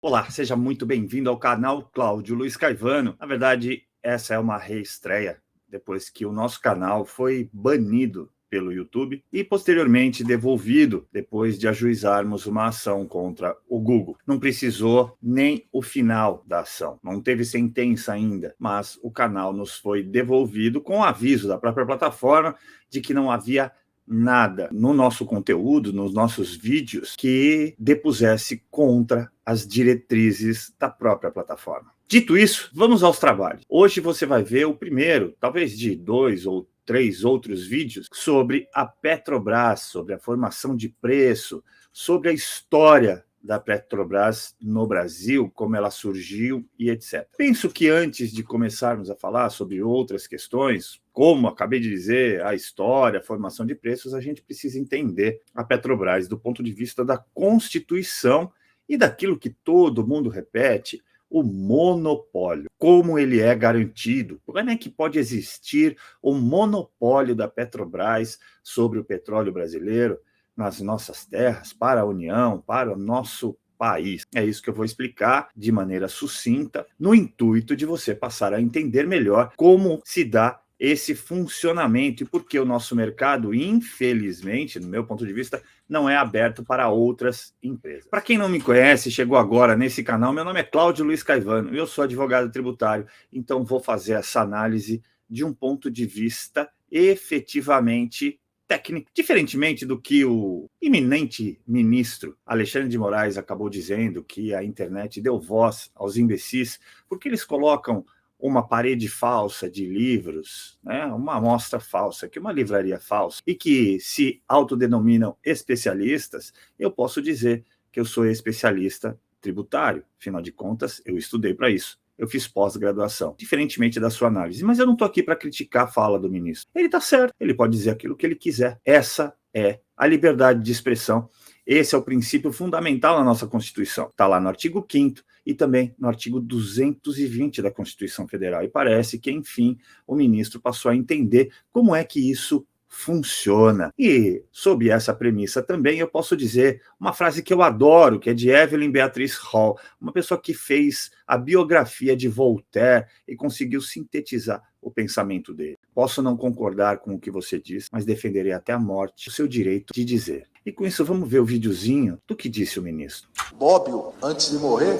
Olá, seja muito bem-vindo ao canal Cláudio Luiz Caivano. Na verdade, essa é uma reestreia, depois que o nosso canal foi banido pelo YouTube e posteriormente devolvido depois de ajuizarmos uma ação contra o Google. Não precisou nem o final da ação, não teve sentença ainda, mas o canal nos foi devolvido com aviso da própria plataforma de que não havia nada no nosso conteúdo, nos nossos vídeos, que depusesse contra as diretrizes da própria plataforma. Dito isso, vamos aos trabalhos. Hoje você vai ver o primeiro, talvez de 2 ou 3 outros vídeos sobre a Petrobras, sobre a formação de preço, sobre a história da Petrobras no Brasil, como ela surgiu e etc. Penso que antes de começarmos a falar sobre outras questões, como acabei de dizer, a história, a formação de preços, a gente precisa entender a Petrobras do ponto de vista da Constituição e daquilo que todo mundo repete, o monopólio. Como ele é garantido? Como é que pode existir o monopólio da Petrobras sobre o petróleo brasileiro nas nossas terras, para a União, para o nosso país? É isso que eu vou explicar de maneira sucinta, no intuito de você passar a entender melhor como se dá esse funcionamento e por que o nosso mercado, infelizmente, no meu ponto de vista, não é aberto para outras empresas. Para quem não me conhece, chegou agora nesse canal, meu nome é Cláudio Luiz Caivano, eu sou advogado tributário, então vou fazer essa análise de um ponto de vista efetivamente técnico, diferentemente do que o eminente ministro Alexandre de Moraes acabou dizendo, que a internet deu voz aos imbecis, porque eles colocam uma parede falsa de livros, né, uma amostra falsa, que é uma livraria falsa, e que se autodenominam especialistas, eu posso dizer que eu sou especialista tributário. Afinal de contas, eu estudei para isso. Eu fiz pós-graduação, diferentemente da sua análise. Mas eu não estou aqui para criticar a fala do ministro. Ele está certo, ele pode dizer aquilo que ele quiser. Essa é a liberdade de expressão. Esse é o princípio fundamental na nossa Constituição. Está lá no artigo 5º e também no artigo 220 da Constituição Federal. E parece que, enfim, o ministro passou a entender como é que isso funciona. E, sob essa premissa também, eu posso dizer uma frase que eu adoro, que é de Evelyn Beatriz Hall, uma pessoa que fez a biografia de Voltaire e conseguiu sintetizar o pensamento dele. Posso não concordar com o que você diz, mas defenderei até a morte o seu direito de dizer. E com isso, vamos ver o videozinho do que disse o ministro. Bobbio, antes de morrer,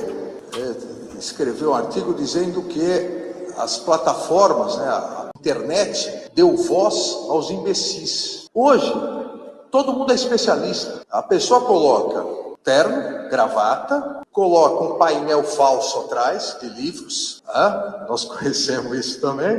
escreveu um artigo dizendo que as plataformas, a internet, deu voz aos imbecis. Hoje, todo mundo é especialista. A pessoa coloca terno, gravata, coloca um painel falso atrás de livros, nós conhecemos isso também,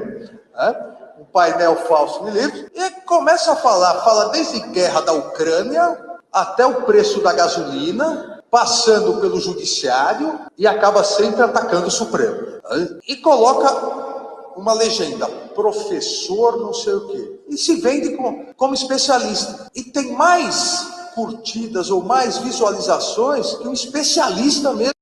um painel falso de livros, e começa a fala desde guerra da Ucrânia até o preço da gasolina, passando pelo judiciário e acaba sempre atacando o Supremo. E coloca uma legenda, professor não sei o quê, e se vende como especialista. E tem mais curtidas ou mais visualizações que um especialista mesmo.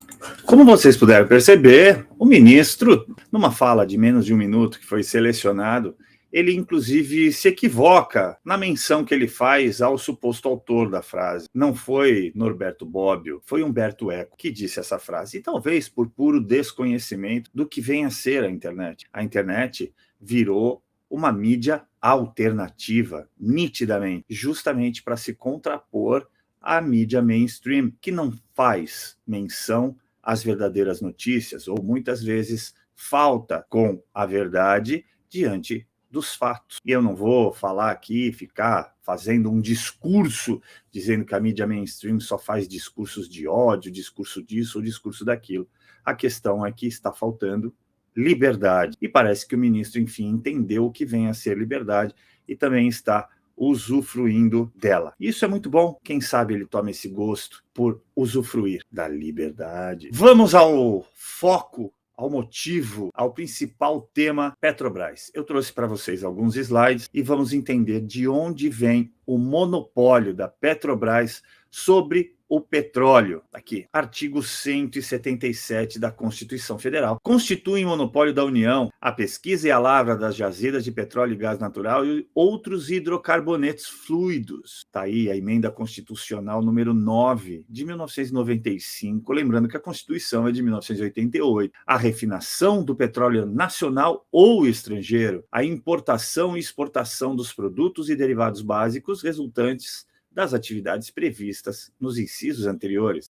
Como vocês puderam perceber, o ministro, numa fala de menos de um minuto que foi selecionado, ele inclusive se equivoca na menção que ele faz ao suposto autor da frase. Não foi Norberto Bobbio, foi Humberto Eco que disse essa frase. E talvez por puro desconhecimento do que vem a ser a internet. A internet virou uma mídia alternativa, nitidamente, justamente para se contrapor à mídia mainstream, que não faz menção às verdadeiras notícias, ou muitas vezes falta com a verdade diante dos fatos. E eu não vou falar aqui, ficar fazendo um discurso dizendo que a mídia mainstream só faz discursos de ódio, discurso disso ou discurso daquilo. A questão é que está faltando liberdade. E parece que o ministro, enfim, entendeu o que vem a ser liberdade e também está usufruindo dela. Isso é muito bom. Quem sabe ele toma esse gosto por usufruir da liberdade. Vamos ao foco, ao motivo, ao principal tema Petrobras. Eu trouxe para vocês alguns slides e vamos entender de onde vem o monopólio da Petrobras sobre o petróleo. Aqui, artigo 177 da Constituição Federal. Constitui monopólio da União a pesquisa e a lavra das jazidas de petróleo e gás natural e outros hidrocarbonetos fluidos. Está aí a emenda constitucional número 9 de 1995, lembrando que a Constituição é de 1988. A refinação do petróleo nacional ou estrangeiro, a importação e exportação dos produtos e derivados básicos resultantes das atividades previstas nos incisos anteriores.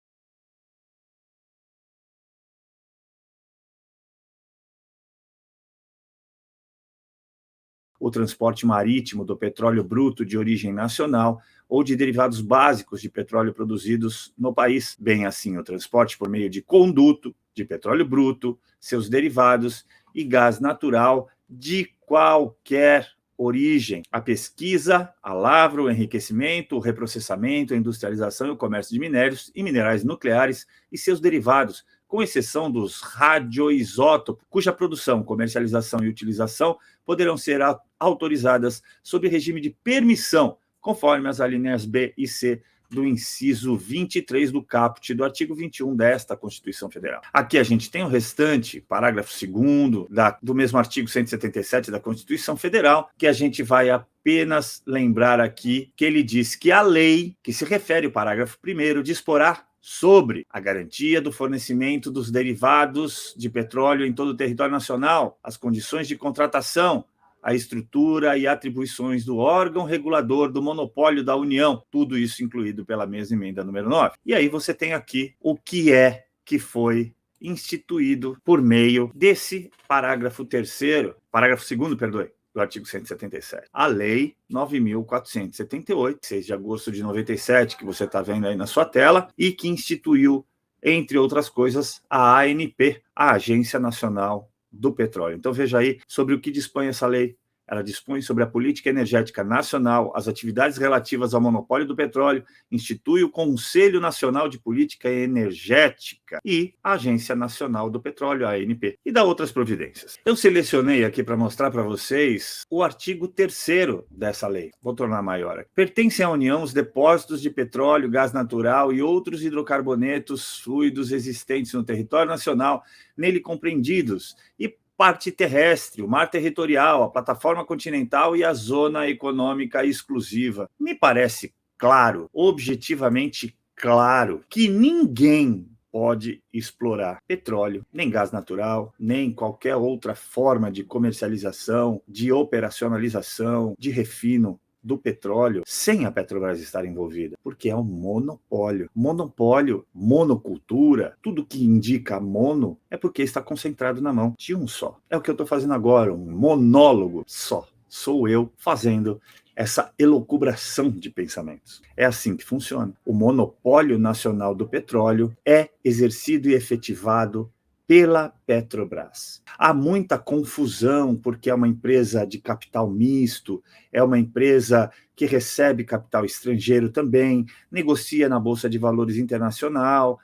O transporte marítimo do petróleo bruto de origem nacional ou de derivados básicos de petróleo produzidos no país, bem assim o transporte por meio de conduto de petróleo bruto, seus derivados e gás natural de qualquer origem, a pesquisa, a lavra, o enriquecimento, o reprocessamento, a industrialização e o comércio de minérios e minerais nucleares e seus derivados, com exceção dos radioisótopos, cuja produção, comercialização e utilização poderão ser autorizadas sob regime de permissão, conforme as alíneas B e C do inciso 23 do caput do artigo 21 desta Constituição Federal. Aqui a gente tem o restante, parágrafo 2º do mesmo artigo 177 da Constituição Federal, que a gente vai apenas lembrar aqui que ele diz que a lei, que se refere ao parágrafo 1º, disporá sobre a garantia do fornecimento dos derivados de petróleo em todo o território nacional, as condições de contratação, a estrutura e atribuições do órgão regulador do monopólio da União, tudo isso incluído pela mesma emenda número 9. E aí você tem aqui o que foi instituído por meio desse parágrafo 2º, perdoe, do artigo 177. A Lei 9.478, 6 de agosto de 97, que você está vendo aí na sua tela, e que instituiu, entre outras coisas, a ANP, a Agência Nacional do Petróleo. Então veja aí sobre o que dispõe essa lei. Ela dispõe sobre a política energética nacional, as atividades relativas ao monopólio do petróleo, institui o Conselho Nacional de Política Energética e a Agência Nacional do Petróleo, a ANP, e dá outras providências. Eu selecionei aqui para mostrar para vocês o artigo 3º dessa lei. Vou tornar maior aqui. Pertencem à União os depósitos de petróleo, gás natural e outros hidrocarbonetos fluidos existentes no território nacional, nele compreendidos, e parte terrestre, o mar territorial, a plataforma continental e a zona econômica exclusiva. Me parece claro, objetivamente claro, que ninguém pode explorar petróleo, nem gás natural, nem qualquer outra forma de comercialização, de operacionalização, de refino do petróleo sem a Petrobras estar envolvida, porque é um monopólio. Monopólio, monocultura, tudo que indica mono é porque está concentrado na mão de um só. É o que eu estou fazendo agora, um monólogo só. Sou eu fazendo essa elucubração de pensamentos. É assim que funciona. O monopólio nacional do petróleo é exercido e efetivado pela Petrobras. Há muita confusão, porque é uma empresa de capital misto, é uma empresa que recebe capital estrangeiro também, negocia na Bolsa de Valores Internacional,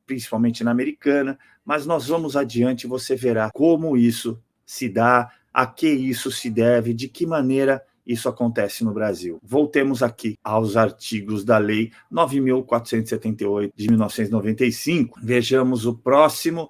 principalmente na americana, mas nós vamos adiante e você verá como isso se dá, a que isso se deve, de que maneira isso acontece no Brasil. Voltemos aqui aos artigos da Lei 9.478 de 1995. Vejamos o próximo,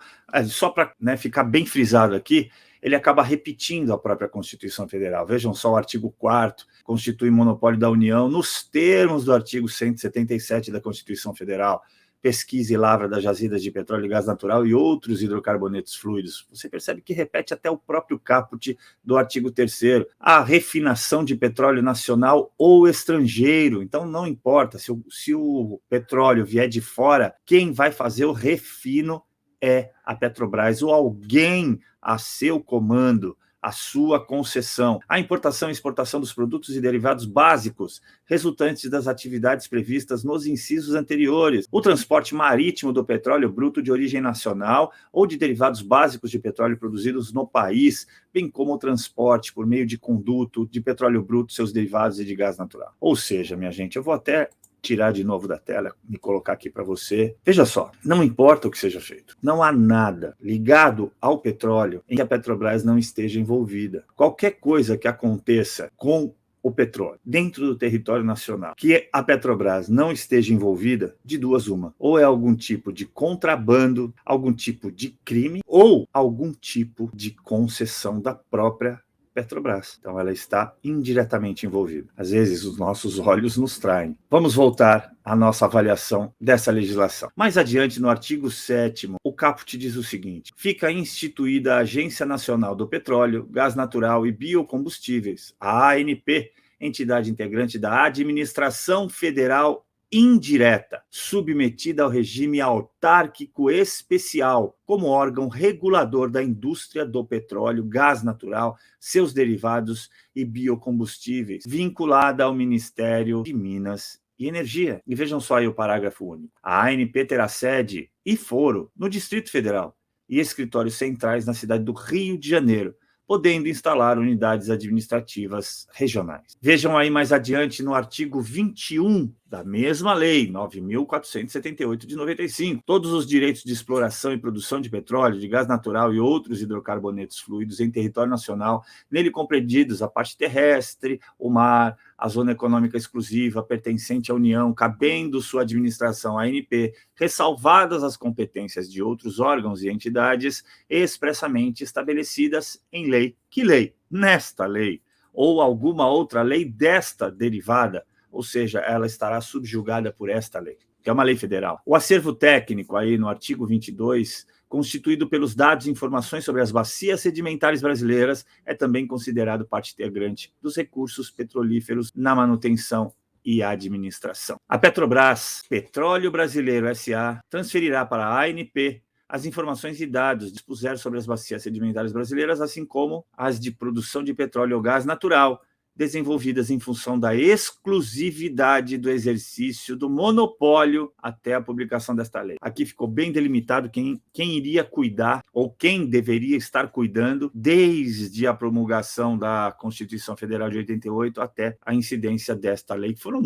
só para ficar bem frisado aqui, ele acaba repetindo a própria Constituição Federal. Vejam só o artigo 4º, constitui monopólio da União nos termos do artigo 177 da Constituição Federal. Pesquisa e lavra das jazidas de petróleo e gás natural e outros hidrocarbonetos fluidos. Você percebe que repete até o próprio caput do artigo 3º. A refinação de petróleo nacional ou estrangeiro. Então, não importa se o petróleo vier de fora, quem vai fazer o refino é a Petrobras ou alguém a seu comando, a sua concessão, a importação e exportação dos produtos e derivados básicos resultantes das atividades previstas nos incisos anteriores, o transporte marítimo do petróleo bruto de origem nacional ou de derivados básicos de petróleo produzidos no país, bem como o transporte por meio de conduto de petróleo bruto, seus derivados e de gás natural. Ou seja, minha gente, eu vou até tirar de novo da tela e colocar aqui para você. Veja só, não importa o que seja feito, não há nada ligado ao petróleo em que a Petrobras não esteja envolvida. Qualquer coisa que aconteça com o petróleo dentro do território nacional, que a Petrobras não esteja envolvida, de duas uma. Ou é algum tipo de contrabando, algum tipo de crime, ou algum tipo de concessão da própria Petrobras. Então ela está indiretamente envolvida. Às vezes os nossos olhos nos traem. Vamos voltar à nossa avaliação dessa legislação. Mais adiante, no artigo 7º, o caput diz o seguinte: fica instituída a Agência Nacional do Petróleo, Gás Natural e Biocombustíveis, a ANP, entidade integrante da Administração Federal indireta, submetida ao regime autárquico especial, como órgão regulador da indústria do petróleo, gás natural, seus derivados e biocombustíveis, vinculada ao Ministério de Minas e Energia. E vejam só aí o parágrafo único. A ANP terá sede e foro no Distrito Federal e escritórios centrais na cidade do Rio de Janeiro, podendo instalar unidades administrativas regionais. Vejam aí mais adiante no artigo 21 da mesma lei, 9.478 de 95, todos os direitos de exploração e produção de petróleo, de gás natural e outros hidrocarbonetos fluidos em território nacional, nele compreendidos a parte terrestre, o mar, a zona econômica exclusiva pertencente à União, cabendo sua administração à ANP, ressalvadas as competências de outros órgãos e entidades expressamente estabelecidas em lei. Que lei? Nesta lei, ou alguma outra lei desta derivada, ou seja, ela estará subjugada por esta lei, que é uma lei federal. O acervo técnico, aí no artigo 22, constituído pelos dados e informações sobre as bacias sedimentares brasileiras, é também considerado parte integrante dos recursos petrolíferos na manutenção e administração. A Petrobras, Petróleo Brasileiro S.A., transferirá para a ANP as informações e dados dispuser sobre as bacias sedimentares brasileiras, assim como as de produção de petróleo ou gás natural, desenvolvidas em função da exclusividade do exercício do monopólio até a publicação desta lei. Aqui ficou bem delimitado quem iria cuidar ou quem deveria estar cuidando desde a promulgação da Constituição Federal de 88 até a incidência desta lei, que foram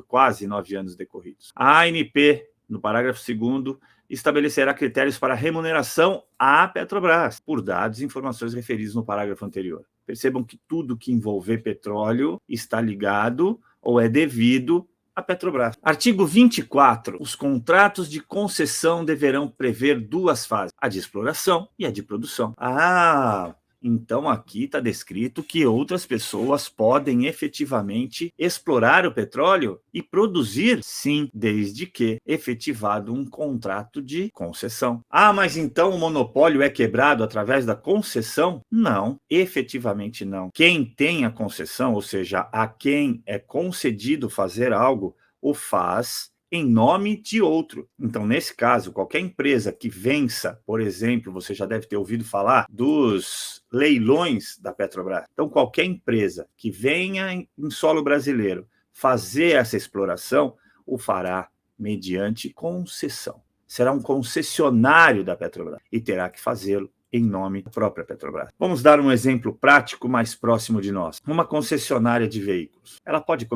quase 9 anos decorridos. A ANP, no parágrafo 2º, estabelecerá critérios para remuneração à Petrobras, por dados e informações referidos no parágrafo anterior. Percebam que tudo que envolver petróleo está ligado ou é devido à Petrobras. Artigo 24. Os contratos de concessão deverão prever duas fases, a de exploração e a de produção. Então aqui está descrito que outras pessoas podem efetivamente explorar o petróleo e produzir, sim, desde que efetivado um contrato de concessão. Mas então o monopólio é quebrado através da concessão? Não, efetivamente não. Quem tem a concessão, ou seja, a quem é concedido fazer algo, o faz em nome de outro. Então, nesse caso, qualquer empresa que vença, por exemplo, você já deve ter ouvido falar dos leilões da Petrobras. Então, qualquer empresa que venha em solo brasileiro fazer essa exploração, o fará mediante concessão. Será um concessionário da Petrobras e terá que fazê-lo em nome da própria Petrobras. Vamos dar um exemplo prático mais próximo de nós. Uma concessionária de veículos. Ela pode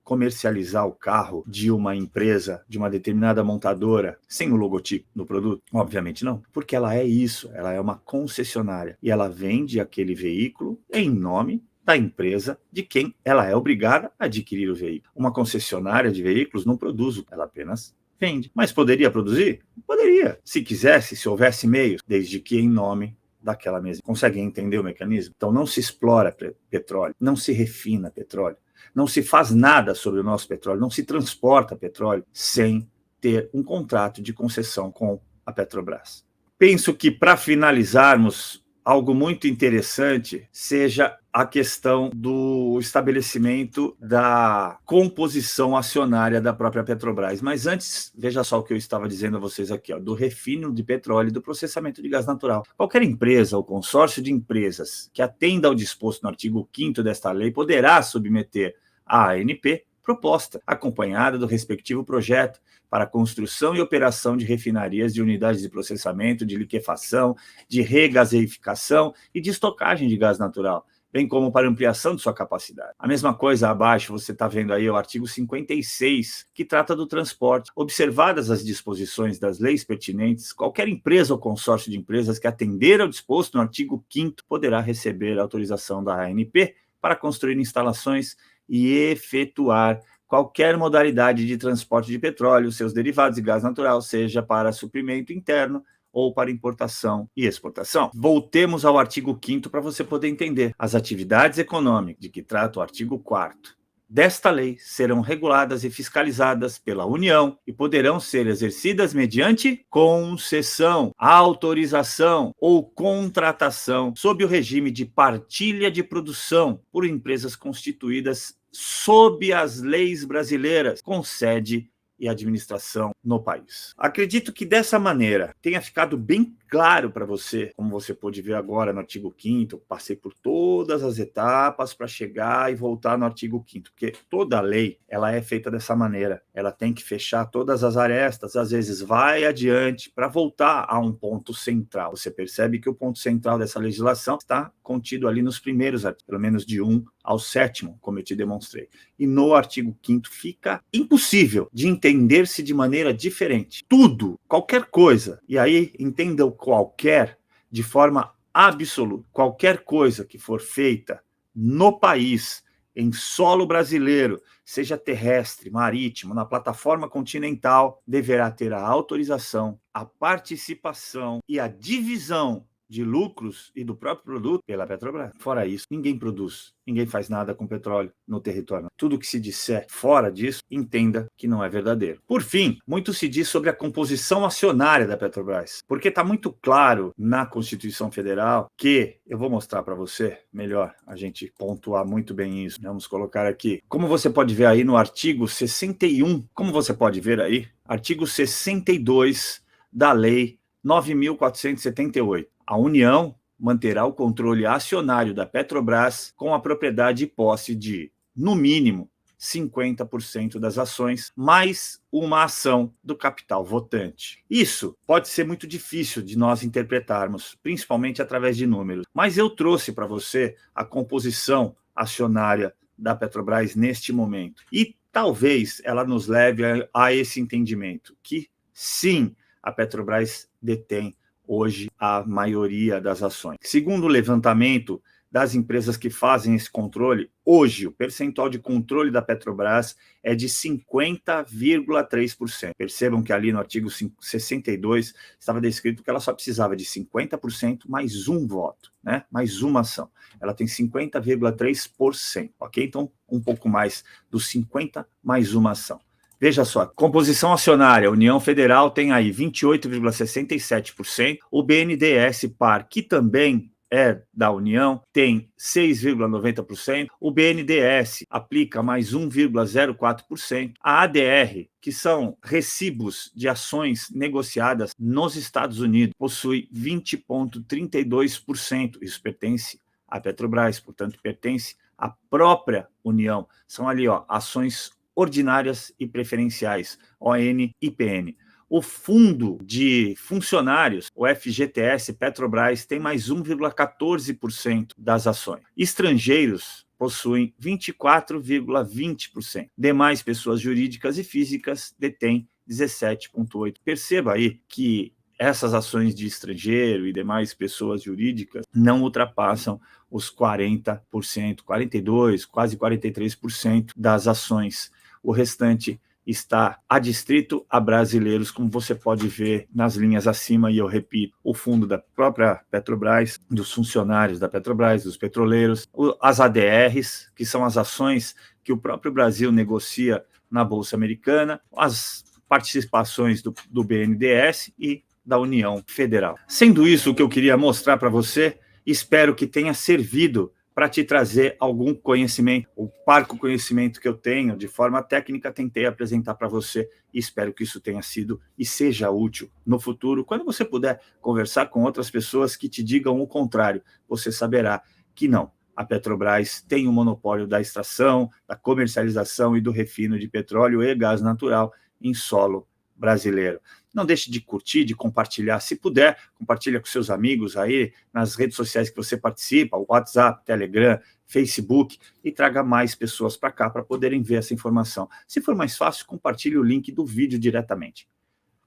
comercializar o carro de uma empresa, de uma determinada montadora, sem o logotipo no produto? Obviamente não, porque ela é isso, ela é uma concessionária e ela vende aquele veículo em nome da empresa de quem ela é obrigada a adquirir o veículo. Uma concessionária de veículos não produz, ela apenas vende. Mas poderia produzir? Poderia. Se quisesse, se houvesse meios, desde que em nome daquela mesma. Conseguem entender o mecanismo? Então não se explora petróleo, não se refina petróleo, não se faz nada sobre o nosso petróleo, não se transporta petróleo sem ter um contrato de concessão com a Petrobras. Penso que, para finalizarmos, algo muito interessante seja a questão do estabelecimento da composição acionária da própria Petrobras. Mas antes, veja só o que eu estava dizendo a vocês aqui, do refino de petróleo e do processamento de gás natural. Qualquer empresa ou consórcio de empresas que atenda ao disposto no artigo 5º desta lei poderá submeter à ANP proposta, acompanhada do respectivo projeto para construção e operação de refinarias de unidades de processamento, de liquefação, de regaseificação e de estocagem de gás natural, bem como para ampliação de sua capacidade. A mesma coisa abaixo, você está vendo aí o artigo 56, que trata do transporte. Observadas as disposições das leis pertinentes, qualquer empresa ou consórcio de empresas que atender ao disposto no artigo 5º poderá receber a autorização da ANP para construir instalações e efetuar qualquer modalidade de transporte de petróleo, seus derivados e gás natural, seja para suprimento interno ou para importação e exportação. Voltemos ao artigo 5º para você poder entender. As atividades econômicas de que trata o artigo 4º desta lei serão reguladas e fiscalizadas pela União e poderão ser exercidas mediante concessão, autorização ou contratação sob o regime de partilha de produção por empresas constituídas sob as leis brasileiras, com sede e administração no país. Acredito que dessa maneira tenha ficado bem claro para você, como você pôde ver agora no artigo 5º, passei por todas as etapas para chegar e voltar no artigo 5º, porque toda lei, ela é feita dessa maneira, ela tem que fechar todas as arestas, às vezes vai adiante para voltar a um ponto central. Você percebe que o ponto central dessa legislação está contido ali nos primeiros artigos, pelo menos de 1 ao 7º, como eu te demonstrei. E no artigo 5º fica impossível de entender-se de maneira diferente. Tudo, qualquer coisa, e aí entenda o qualquer de forma absoluta, qualquer coisa que for feita no país, em solo brasileiro, seja terrestre, marítimo, na plataforma continental, deverá ter a autorização, a participação e a divisão de lucros e do próprio produto pela Petrobras. Fora isso, ninguém produz, ninguém faz nada com petróleo no território. Tudo que se disser fora disso, entenda que não é verdadeiro. Por fim, muito se diz sobre a composição acionária da Petrobras, porque está muito claro na Constituição Federal que, eu vou mostrar para você, melhor a gente pontuar muito bem isso. Vamos colocar aqui. Como você pode ver aí no artigo 61, como você pode ver aí, artigo 62 da Lei 9.478. A União manterá o controle acionário da Petrobras com a propriedade e posse de, no mínimo, 50% das ações, mais uma ação do capital votante. Isso pode ser muito difícil de nós interpretarmos, principalmente através de números, mas eu trouxe para você a composição acionária da Petrobras neste momento. E talvez ela nos leve a esse entendimento, que sim, a Petrobras detém hoje a maioria das ações. Segundo o levantamento das empresas que fazem esse controle, hoje o percentual de controle da Petrobras é de 50,3%. Percebam que ali no artigo 62 estava descrito que ela só precisava de 50% mais um voto, né? Mais uma ação. Ela tem 50,3%, ok? Então, um pouco mais dos 50 mais uma ação. Veja só, composição acionária, a União Federal tem aí 28,67%, o BNDES Par, que também é da União, tem 6,90%, o BNDES aplica mais 1,04%, a ADR, que são recibos de ações negociadas nos Estados Unidos, possui 20,32%, isso pertence à Petrobras, portanto pertence à própria União, são ali ações ordinárias e preferenciais, ON e PN. O fundo de funcionários, o FGTS Petrobras, tem mais 1,14% das ações. Estrangeiros possuem 24,20%. Demais pessoas jurídicas e físicas detêm 17,8%. Perceba aí que essas ações de estrangeiro e demais pessoas jurídicas não ultrapassam os 40%, 42%, quase 43% das ações. O restante está adstrito a brasileiros, como você pode ver nas linhas acima, e eu repito, o fundo da própria Petrobras, dos funcionários da Petrobras, dos petroleiros, as ADRs, que são as ações que o próprio Brasil negocia na Bolsa Americana, as participações do BNDES e da União Federal. Sendo isso o que eu queria mostrar para você, espero que tenha servido para te trazer algum conhecimento, o parco conhecimento que eu tenho, de forma técnica, tentei apresentar para você e espero que isso tenha sido e seja útil no futuro. Quando você puder conversar com outras pessoas que te digam o contrário, você saberá que não. A Petrobras tem o monopólio da extração, da comercialização e do refino de petróleo e gás natural em solo brasileiro. Não deixe de curtir, de compartilhar. Se puder, compartilha com seus amigos aí nas redes sociais que você participa, o WhatsApp, Telegram, Facebook, e traga mais pessoas para cá para poderem ver essa informação. Se for mais fácil, compartilhe o link do vídeo diretamente.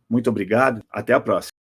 Muito obrigado, até a próxima.